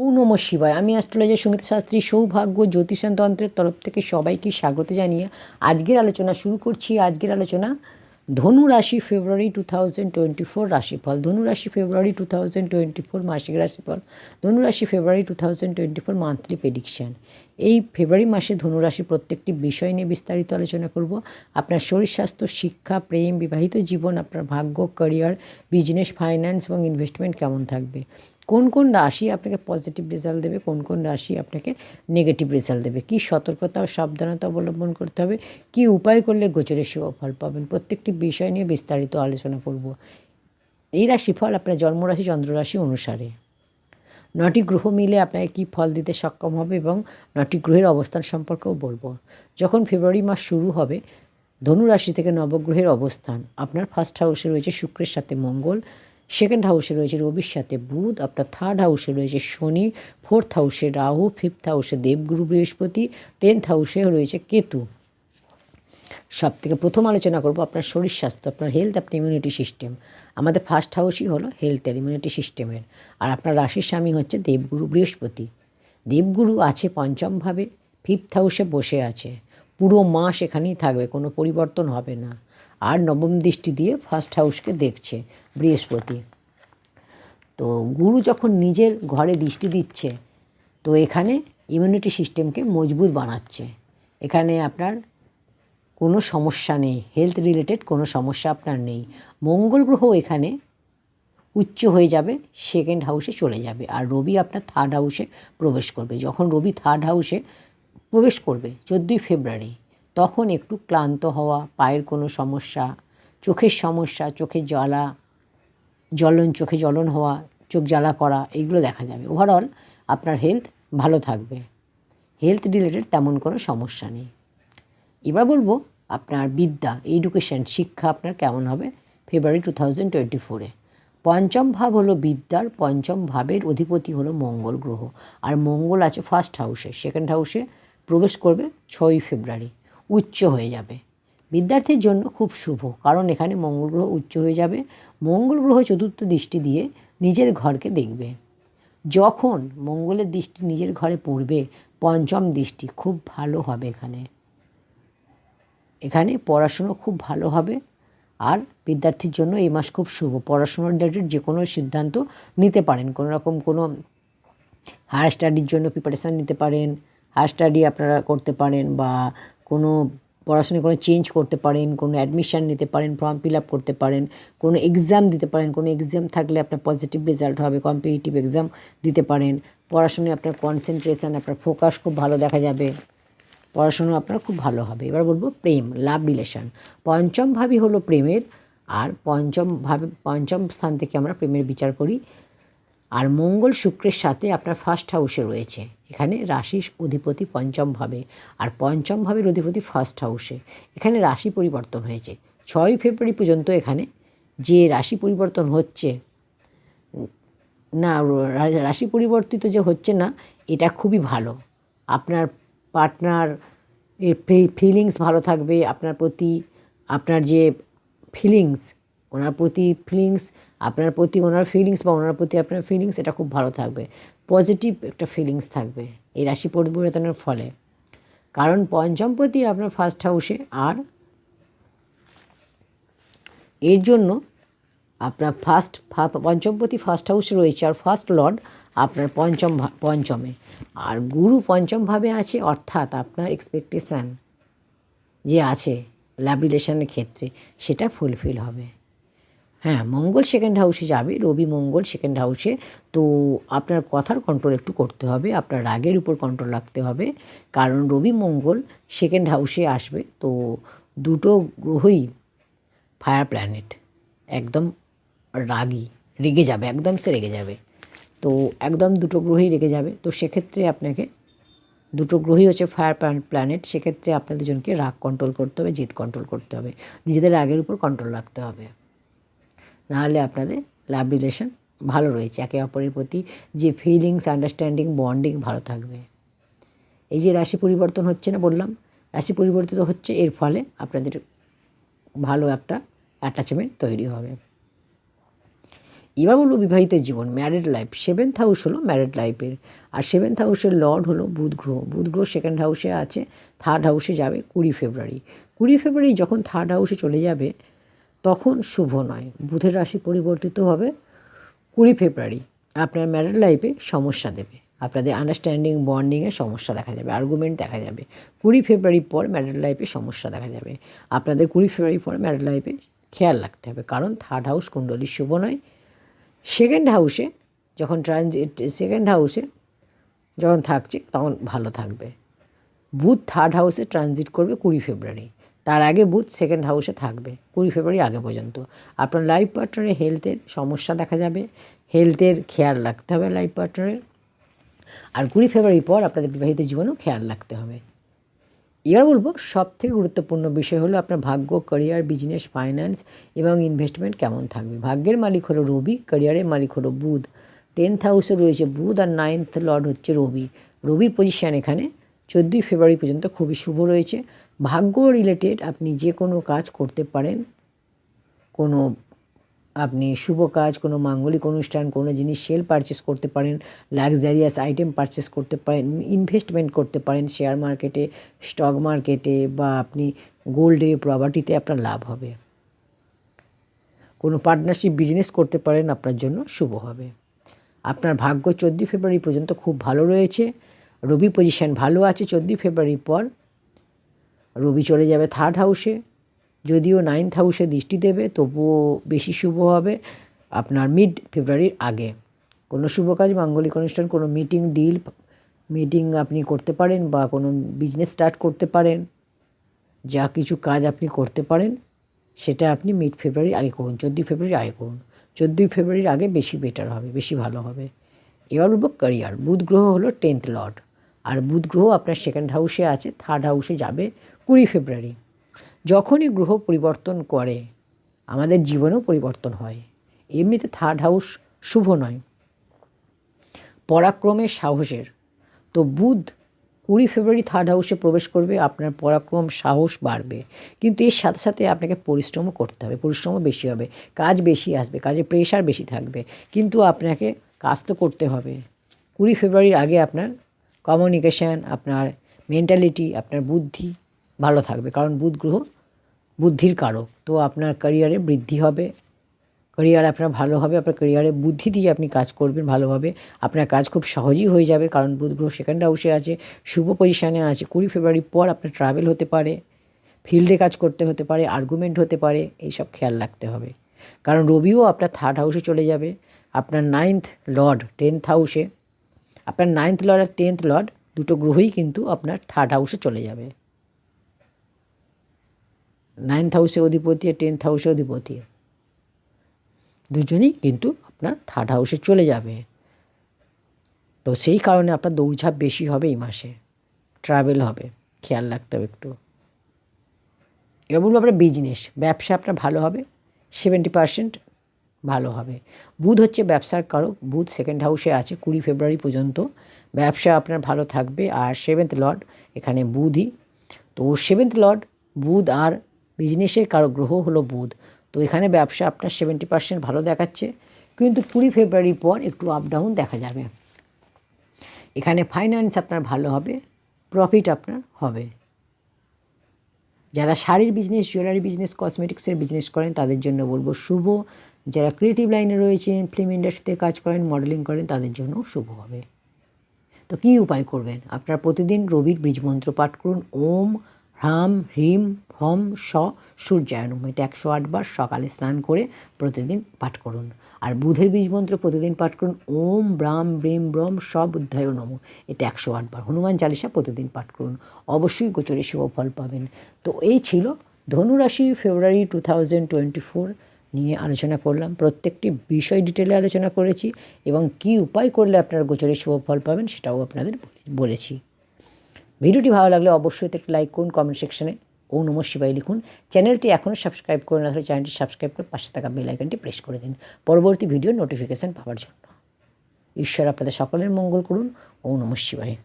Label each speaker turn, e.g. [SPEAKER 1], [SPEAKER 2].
[SPEAKER 1] ও নমঃ শিবায়। আমি অ্যাস্ট্রোলজার সুমিত শাস্ত্রী, সৌভাগ্য জ্যোতিষান তন্ত্রের তরফ থেকে সবাইকে স্বাগত জানিয়ে আজকের আলোচনা শুরু করছি। আজকের আলোচনা ধনু রাশি ফেব্রুয়ারি 2024 রাশিফল। ধনু রাশি ফেব্রুয়ারি 2024 মাসিক রাশিফল। ধনু রাশি ফেব্রুয়ারি 2024 মান্থলি প্রেডিকশান। এই ফেব্রুয়ারি মাসে ধনু রাশি প্রত্যেকটি বিষয় নিয়ে বিস্তারিত আলোচনা করব। আপনার শরীর স্বাস্থ্য, শিক্ষা, প্রেম, বিবাহিত জীবন, আপনার ভাগ্য, ক্যারিয়ার, বিজনেস, ফাইন্যান্স এবং ইনভেস্টমেন্ট কেমন থাকবে, কোন কোন রাশি আপনাকে পজিটিভ রেজাল্ট দেবে, কোন কোন রাশি আপনাকে নেগেটিভ রেজাল্ট দেবে, কী সতর্কতা ও সাবধানতা অবলম্বন করতে হবে, কী উপায় করলে গোচরের শুভ ফল পাবেন, প্রত্যেকটি বিষয় নিয়ে বিস্তারিত আলোচনা করব। এই রাশিফল আপনার জন্মরাশি চন্দ্ররাশি অনুসারে 9টি গ্রহ মিলে আপনাকে কী ফল দিতে সক্ষম হবে এবং 9টি গ্রহের অবস্থান সম্পর্কেও বলবো। যখন ফেব্রুয়ারি মাস শুরু হবে, ধনু রাশি থেকে নবগ্রহের অবস্থান আপনার ফার্স্ট হাউসে রয়েছে শুক্রের সাথে মঙ্গল, সেকেন্ড হাউসে রয়েছে রবির সাথে বুধ, আপনার থার্ড হাউসে রয়েছে শনি, ফোর্থ হাউসে রাহু, ফিফথ হাউসে দেবগুরু বৃহস্পতি, 10th হাউসে রয়েছে কেতু। সব থেকে প্রথম আলোচনা করব আপনার শরীর স্বাস্থ্য, আপনার হেলথ, আপনার ইমিউনিটি সিস্টেম। আমাদের ফার্স্ট হাউসই হলো হেলথের, ইমিউনিটি সিস্টেমের। আর আপনার রাশির স্বামী হচ্ছে দেবগুরু বৃহস্পতি। দেবগুরু আছে পঞ্চমভাবে, ফিফথ হাউসে বসে আছে। পুরো মাস এখানেই থাকবে, কোনো পরিবর্তন হবে না। আর নবম দৃষ্টি দিয়ে ফার্স্ট হাউসকে দেখছে বৃহস্পতি। তো গুরু যখন নিজের ঘরে দৃষ্টি দিচ্ছে, তো এখানে ইমিউনিটি সিস্টেমকে মজবুত বানাচ্ছে। এখানে আপনার কোনো সমস্যা নেই, হেলথ রিলেটেড কোনো সমস্যা আপনার নেই। মঙ্গল গ্রহ এখানে উচ্চ হয়ে যাবে, সেকেন্ড হাউসে চলে যাবে। আর রবি আপনার থার্ড হাউসে প্রবেশ করবে। যখন রবি থার্ড হাউসে প্রবেশ করবে 14ই ফেব্রুয়ারি, তখন একটু ক্লান্ত হওয়া, পায়ের কোনো সমস্যা, চোখের সমস্যা, চোখের চোখে জ্বলন হওয়া, চোখ জ্বালা করা, এইগুলো দেখা যাবে। ওভারঅল আপনার হেলথ ভালো থাকবে, হেলথ রিলেটেড তেমন কোনো সমস্যা নেই। এবার বলবো আপনার বিদ্যা, এডুকেশান, শিক্ষা আপনার কেমন হবে ফেব্রুয়ারি 2024-এ। পঞ্চম ভাব হলো বিদ্যার, পঞ্চম ভাবের অধিপতি হলো মঙ্গল গ্রহ। আর মঙ্গল আছে ফার্স্ট হাউসে, সেকেন্ড হাউসে প্রবেশ করবে 6ই ফেব্রুয়ারি, উচ্চ হয়ে যাবে। বিদ্যার্থীর জন্য খুব শুভ, কারণ এখানে মঙ্গল গ্রহ উচ্চ হয়ে যাবে। মঙ্গল গ্রহ চতুর্থ দৃষ্টি দিয়ে নিজের ঘরকে দেখবে। যখন মঙ্গলের দৃষ্টি নিজের ঘরে পড়বে, পঞ্চম দৃষ্টি, খুব ভালো হবে। এখানে পড়াশুনো খুব ভালো হবে। আর বিদ্যার্থীর জন্য এই মাস খুব শুভ। পড়াশুনোর রিলেটেড যে কোনো সিদ্ধান্ত নিতে পারেন, কোনো রকম কোনো হায়ার স্টাডির জন্য প্রিপারেশান নিতে পারেন, হায়ার স্টাডি আপনারা করতে পারেন, বা কোনো পড়াশোনায় কোনো চেঞ্জ করতে পারেন, কোনো অ্যাডমিশান নিতে পারেন, ফর্ম ফিল আপ করতে পারেন, কোনো এক্সাম দিতে পারেন। কোনো এক্সাম থাকলে আপনার পজিটিভ রেজাল্ট হবে, কম্পিটিটিভ এক্সাম দিতে পারেন। পড়াশোনায় আপনার কনসেন্ট্রেশন, আপনার ফোকাস খুব ভালো দেখা যাবে, পড়াশুনো আপনার খুব ভালো হবে। এবার বলবো প্রেম, লাভ রিলেশান। পঞ্চম ভাবই হলো প্রেমের, আর পঞ্চম স্থান থেকে আমরা প্রেমের বিচার করি। আর মঙ্গল শুক্রের সাথে আপনার ফার্স্ট হাউসে রয়েছে। এখানে রাশির অধিপতি পঞ্চম ভাবে, আর পঞ্চম ভাবের অধিপতি ফার্স্ট হাউসে। এখানে রাশি পরিবর্তন হয়েছে 6ই ফেব্রুয়ারি পর্যন্ত। এখানে যে রাশি পরিবর্তন হচ্ছে না, রাশি পরিবর্তিত যে হচ্ছে না, এটা খুবই ভালো। আপনার পার্টনার এর ফিলিংস ভালো থাকবে, আপনার প্রতি আপনার যে ফিলিংস, ওনার প্রতি ফিলিংস, আপনার প্রতি ওনার ফিলিংস, বা ওনার প্রতি আপনার ফিলিংস, এটা খুব ভালো থাকবে। পজিটিভ একটা ফিলিংস থাকবে এই রাশি পরিবর্তনের ফলে, কারণ পঞ্চমপতি আপনার ফার্স্ট হাউসে। আর এর জন্য আপনার পঞ্চমপতি ফার্স্ট হাউসে রয়েছে, আর ফার্স্ট লর্ড আপনার পঞ্চমে। আর গুরু পঞ্চমভাবে আছে, অর্থাৎ আপনার এক্সপেকটেশান যে আছে লাভ রিলেশনের ক্ষেত্রে, সেটা ফুলফিল হবে। হ্যাঁ, মঙ্গল সেকেন্ড হাউসে যাবে, রবি মঙ্গল সেকেন্ড হাউসে। তো আপনার কথার কন্ট্রোল একটু করতে হবে, আপনার রাগের উপর কন্ট্রোল রাখতে হবে, কারণ রবি মঙ্গল সেকেন্ড হাউসে আসবে। তো দুটো গ্রহই ফায়ার প্ল্যানেট, একদম রেগে যাবে, একদম সে রেগে যাবে। তো একদম দুটো গ্রহই রেগে যাবে। তো সেক্ষেত্রে আপনাকে, দুটো গ্রহই হচ্ছে ফায়ার প্ল্যানেট, সেক্ষেত্রে আপনাদের দুজনকে রাগ কন্ট্রোল করতে হবে, জিদ কন্ট্রোল করতে হবে, নিজেদের রাগের উপর কন্ট্রোল রাখতে হবে। নাহলে আপনাদের লাভ রিলেশন ভালো রয়েছে, একে অপরের প্রতি যে ফিলিংস, আন্ডারস্ট্যান্ডিং, বন্ডিং ভালো থাকবে। এই যে রাশি পরিবর্তন হচ্ছে না বললাম, রাশি পরিবর্তিত হচ্ছে, এর ফলে আপনাদের ভালো একটা অ্যাটাচমেন্ট তৈরি হবে। এবার বলবো বিবাহিত জীবন, ম্যারিড লাইফ। 7th হাউস হলো ম্যারিড লাইফের, আর 7th হাউসের লর্ড হলো বুধ গ্রহ। বুধ গ্রহ 2nd হাউসে আছে, 3rd হাউসে যাবে 20 ফেব্রুয়ারি। 20 ফেব্রুয়ারি যখন 3rd হাউসে চলে যাবে তখন শুভ নয়, বুধের রাশি পরিবর্তিত হবে 20 ফেব্রুয়ারি। আপনার ম্যারিড লাইফে সমস্যা দেবে, আপনাদের আন্ডারস্ট্যান্ডিং বন্ডিংয়ে সমস্যা দেখা যাবে, আর্গুমেন্ট দেখা যাবে। 20 ফেব্রুয়ারি পর ম্যারিড লাইফে সমস্যা দেখা যাবে। আপনাদের 20 ফেব্রুয়ারি পর ম্যারিড লাইফে খেয়াল রাখতে হবে, কারণ 3rd হাউস কুণ্ডলী শুভ নয়। 2nd হাউসে যখন ট্রানজিট, 2nd হাউসে যখন থাকছে তখন ভালো থাকবে। বুধ 3rd হাউসে ট্রানজিট করবে 20 ফেব্রুয়ারি, তার আগে বুধ 2nd হাউসে থাকবে 20 ফেব্রুয়ারি আগে পর্যন্ত। আপনার লাইফ পার্টনারের হেলথের সমস্যা দেখা যাবে, হেলথের খেয়াল রাখতে হবে লাইফ পার্টনারের। আর 20 ফেব্রুয়ারি পর আপনাদের বিবাহিত জীবনেও খেয়াল রাখতে হবে। এবার বলবো সবথেকে গুরুত্বপূর্ণ বিষয় হলো আপনার ভাগ্য, ক্যারিয়ার, বিজনেস, ফাইন্যান্স এবং ইনভেস্টমেন্ট কেমন থাকবে। ভাগ্যের মালিক হলো রবি, ক্যারিয়ারের মালিক হলো বুধ। 10th হাউসে রয়েছে বুধ, আর 9th লর্ড হচ্ছে রবি। রবির পজিশান এখানে 14 ফেব্রুয়ারি পর্যন্ত খুবই শুভ রয়েছে। ভাগ্য রিলেটেড আপনি যে কোনো কাজ করতে পারেন, কোনো আপনি শুভ কাজ, কোনো মাঙ্গলিক অনুষ্ঠান, কোনো জিনিস সেল পারচেস করতে পারেন, লাক্সারিয়াস আইটেম পারচেস করতে পারেন, ইনভেস্টমেন্ট করতে পারেন শেয়ার মার্কেটে, স্টক মার্কেটে, বা আপনি গোল্ডে, প্রপার্টিতে আপনার লাভ হবে। কোনো পার্টনারশিপ বিজনেস করতে পারেন, আপনার জন্য শুভ হবে। আপনার ভাগ্য 14 ফেব্রুয়ারি পর্যন্ত খুব ভালো রয়েছে। রবি পজিশান ভালো আছে। 14 ফেব্রুয়ারির পর রবি চলে যাবে 3rd হাউসে, যদিও 9th হাউসে দৃষ্টি দেবে, তবুও বেশি শুভ হবে আপনার মিড ফেব্রুয়ারির আগে। কোনো শুভ কাজ, মাঙ্গলিক অনুষ্ঠান, কোনো মিটিং আপনি করতে পারেন, বা কোনো বিজনেস স্টার্ট করতে পারেন। যা কিছু কাজ আপনি করতে পারেন সেটা আপনি মিড ফেব্রুয়ারি আগে করুন, 14 ফেব্রুয়ারি আগে করুন। 14 ফেব্রুয়ারির আগে বেশি বেটার হবে, বেশি ভালো হবে। এবার বলবো ক্যারিয়ার। বুধ গ্রহ হলো 10th লর্ড, আর বুধ গ্রহ আপনার 2nd হাউসে আছে, 3rd হাউসে যাবে 20 ফেব্রুয়ারি। যখনই গ্রহ পরিবর্তন করে আমাদের জীবনেও পরিবর্তন হয়। এমনিতে 3rd হাউস শুভ নয়, পরাক্রমের, সাহসের। তো বুধ 20 ফেব্রুয়ারি 3rd হাউসে প্রবেশ করবে, আপনার পরাক্রম, সাহস বাড়বে। কিন্তু এর সাথে সাথে আপনাকে পরিশ্রমও করতে হবে, পরিশ্রমও বেশি হবে, কাজ বেশি আসবে, কাজে প্রেশার বেশি থাকবে, কিন্তু আপনাকে কাজ তো করতে হবে। 20 ফেব্রুয়ারির আগে আপনার কমিউনিকেশান, আপনার মেন্টালিটি, আপনার বুদ্ধি ভালো থাকবে, কারণ বুধ গ্রহ বুদ্ধির কারক। তো আপনার ক্যারিয়ারে বৃদ্ধি হবে, ক্যারিয়ার আপনার ভালো হবে। আপনার ক্যারিয়ারে বুদ্ধি দিয়ে আপনি কাজ করবেন ভালোভাবে, আপনার কাজ খুব সহজই হয়ে যাবে, কারণ বুধ গ্রহ 2nd হাউসে আছে, শুভ পজিশানে আছে। 20 ফেব্রুয়ারি পর আপনার ট্রাভেল হতে পারে, ফিল্ডে কাজ করতে হতে পারে, আর্গুমেন্ট হতে পারে, এইসব খেয়াল রাখতে হবে। কারণ রবিও আপনার 3rd হাউসে চলে যাবে। আপনার 9th লর্ড 10th হাউসে, আপনার 9th লর্ড আর 10th লর্ড দুটো গ্রহই কিন্তু আপনার 3rd হাউসে চলে যাবে। 9th হাউসে অধিপতি আর 10th হাউসে অধিপতি দুজনেই কিন্তু আপনার 3rd হাউসে চলে যাবে। তো সেই কারণে আপনার দৌড়ঝাঁপ বেশি হবে, এই মাসে ট্রাভেল হবে, খেয়াল রাখতে হবে একটু। এবার বলবো আপনার বিজনেস, ব্যবসা আপনার ভালো হবে, 70% ভালো হবে। বুধ হচ্ছে ব্যবসার কারক, বুধ 2nd হাউসে আছে 20 ফেব্রুয়ারি পর্যন্ত, ব্যবসা আপনার ভালো থাকবে। আর 7th লর্ড এখানে বুধই, তো 7th লর্ড বুধ, আর বিজনেসের কারক গ্রহ হলো বুধ। তো এখানে ব্যবসা আপনার 70% ভালো দেখাচ্ছে, কিন্তু 20 ফেব্রুয়ারি পর একটু আপ ডাউন দেখা যাবে। এখানে ফাইন্যান্স আপনার ভালো হবে, প্রফিট আপনার হবে। যারা শাড়ির বিজনেস, জুয়েলারি বিজনেস, কসমেটিক্সের বিজনেস করেন তাদের জন্য বলবো শুভ। যারা ক্রিয়েটিভ লাইনে রয়েছেন, ফিল্ম ইন্ডাস্ট্রিতে কাজ করেন, মডেলিং করেন, তাদের জন্য শুভ হবে। তো কী উপায় করবেন? আপনারা প্রতিদিন রবির বীজ মন্ত্র পাঠ করুন, ওম হ্রাম হ্রিম হম স সূর্যায় নমঃ। এটা 108 বার সকালে স্নান করে প্রতিদিন পাঠ করুন। আর বুধের বীজ মন্ত্র প্রতিদিন পাঠ করুন, ওম ব্রাম ব্রিম ব্রম স বুদ্ধায় নমঃ। এটা 108 বার। হনুমান চালিসা প্রতিদিন পাঠ করুন, অবশ্যই গোচরে শুভ ফল পাবেন। তো এই ছিল ধনুরাশি ফেব্রুয়ারি 2024 নিয়ে আলোচনা করলাম। প্রত্যেকটি বিষয় ডিটেলে আলোচনা করেছি, এবং কী উপায় করলে আপনারা গোচরে শুভ ফল পাবেন সেটাও আপনাদের বলেছি। ভিডিওটি ভালো লাগলে অবশ্যই একটা লাইক করুন, কমেন্ট সেকশনে ওম নমঃ শিবায় লিখুন। চ্যানেলটি এখনও সাবস্ক্রাইব করে না থাকলে চ্যানেলটি সাবস্ক্রাইব করে পাশে থাকা বেল আইকনটি প্রেস করে দিন পরবর্তী ভিডিওর নোটিফিকেশান পাওয়ার জন্য। ঈশ্বর আপনাদের সকলের মঙ্গল করুন। ওম নমঃ শিবায়।